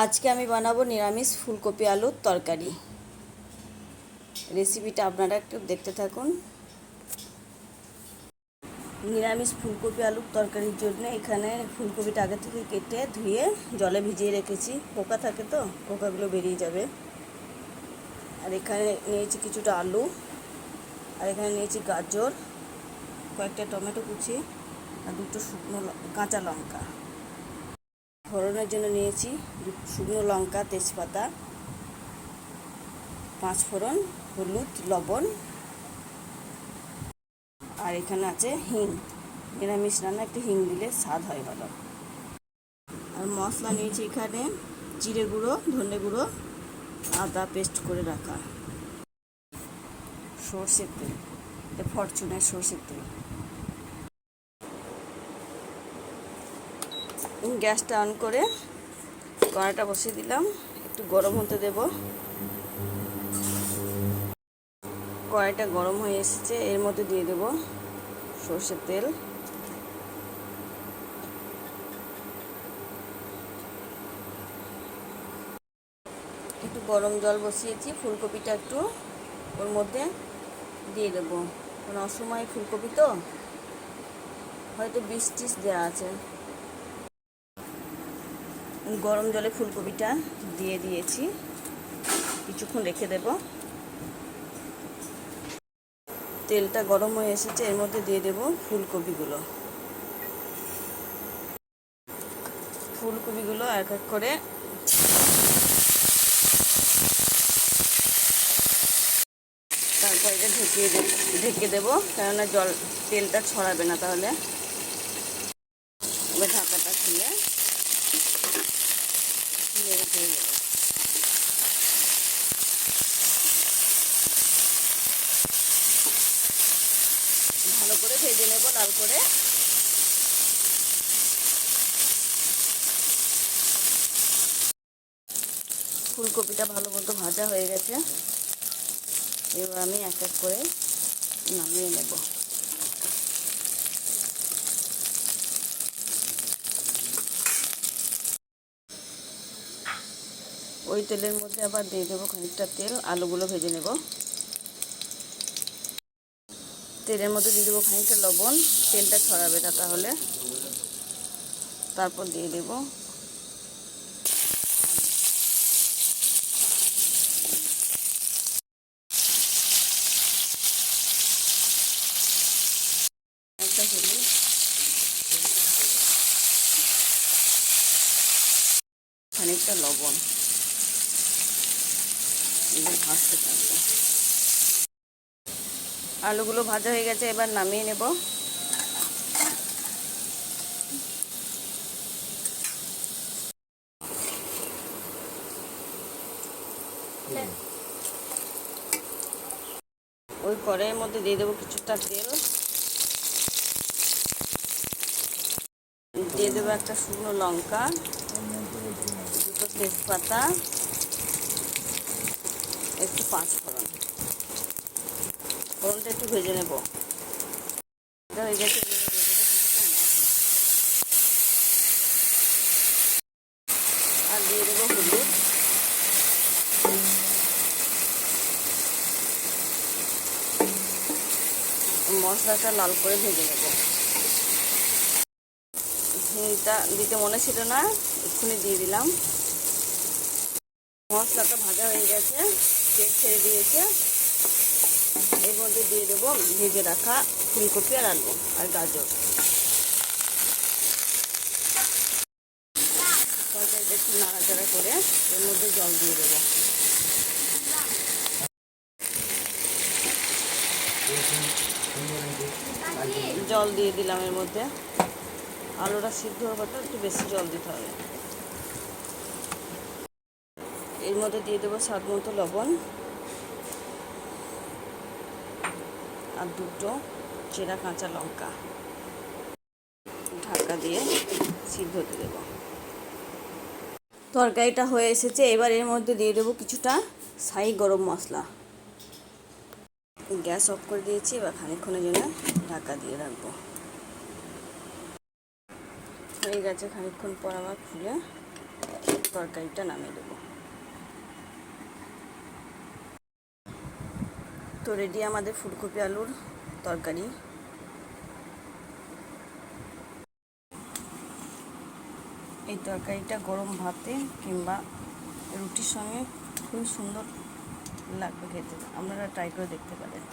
আজকে আমি বানাবো নিরামিষ ফুলকপি আলুর তরকারি। রেসিপিটা আপনারা একটু দেখতে থাকুন। নিরামিষ ফুলকপি আলুর তরকারির জন্য এখানে ফুলকপিটা আগে থেকে কেটে ধুয়ে জলে ভিজিয়ে রেখেছি। পোকা থাকে তো, পোকাগুলো বেরিয়ে যাবে। আর এখানে নিয়েছি কিছুটা আলু, আর এখানে নিয়েছি গাজর, কয়েকটা টমেটো কুচি, আর দুটো কাঁচা লঙ্কা। ফোড়নের জন্য নিয়েছি শুকনো লঙ্কা, তেজপাতা, 5 ফোড়ন, হলুদ, লবণ, আর এখানে আছে হিং। নিরামিষ রান্না একটু হিং দিলে স্বাদ হয় ভালো। আর মশলা নিয়েছি এখানে জিরে গুঁড়ো, ধনে গুঁড়ো, আদা পেস্ট করে রাখা, সর্ষের তেল, ফরচুনের সর্ষের তেল। গ্যাসটা অন করে কড়াইটা বসিয়ে দিলাম, একটু গরম হতে দেব। কড়াইটা গরম হয়ে এসেছে, এর মধ্যে দিয়ে দেব সর্ষের তেল, একটু গরম জল বসিয়েছি। ফুলকপিটা একটু ওর মধ্যে দিয়ে দেবো, কারণ অসময়ে ফুলকপি তো হয়তো বীজ দেওয়া আছে। গরম জলে ফুলকপিটা দিয়ে দিয়েছি, কিছুক্ষণ রেখে দেব। তেলটা গরম হয়ে এসেছে, এর মধ্যে দিয়ে দেব ফুলকপিগুলো এক এক করে তারপর এটা ঢেকে দেবো, কেননা তেলটা ছড়াবে না। তাহলে ঢাকাটা খুলে নেড়ে দিয়ে দেবো। ভালো করে ভেজে নেব লাল করে। ফুলকপিটা ভালো মতো ভাজা হয়ে গেছে, এবার আমি এক এক করে নামিয়ে নেব। ওই তেলের মধ্যে আবার দিয়ে দেবো খানিকটা তেল, আলুগুলো ভেজে নেব। তেলের মধ্যে দিয়ে দেবো খানিকটা লবণ, তেলটা ছড়াবে না তাহলে। তারপর দিয়ে দেব একটা হলুদ, খানিকটা লবণ, এবার ভাজতে থাকবো। আলুগুলো ভাজা হয়ে গেছে, এবার নামিয়ে নেব। ওই কড়াইয়ের মধ্যে দিয়ে দেবো কিছুটা তেল, দিয়ে দেবো একটা শুকনো লঙ্কা, দুটো তেজপাতা, একটু 5 ফোড়ন। ফোড়নটা একটু ভেজে নেব। হয়ে গেছে, আর দিয়ে দেবো হলুদ, মশলাটা লাল করে ভেজে নেব। হিংটা দিতে মনে ছিল না, এক্ষুনি দিয়ে দিলাম। মশলাটা ভাজা হয়ে গেছে, তেল ছেড়ে দিয়েছে। এর মধ্যে দিয়ে দেবো ভেজে রাখা ফুলকপি আর আলু আর গাজর। তরকারিটা একটু নাড়াচাড়া করে এর মধ্যে জল দিয়ে দেবো। জল দিয়ে দিলাম এর মধ্যে। আলুটা সিদ্ধ হওয়ার তো একটু বেশি জল দিতে হবে। এর মধ্যে দিয়ে দেবো স্বাদ মতো লবণ, আর দুটো চেরা কাঁচা লঙ্কা। ঢাকা দিয়ে সিদ্ধ হতে দেবো। তরকারিটা হয়ে এসেছে, এবার এর মধ্যে দিয়ে দেবো কিছুটা শাহি গরম মশলা। গ্যাস অফ করে দিয়েছি, এবার খানিকক্ষণের জন্য ঢাকা দিয়ে রাখবো। হয়ে গেছে, খানিকক্ষণ পর আবার খুলে তরকারিটা নামিয়ে দেব। তো রেডি আমাদের ফুলকপি আলুর তরকারি। এই তরকারিটা গরম ভাতে কিংবা রুটির সঙ্গে খুব সুন্দর লাগবে খেতে, আপনারা ট্রাই করে দেখতে পারেন।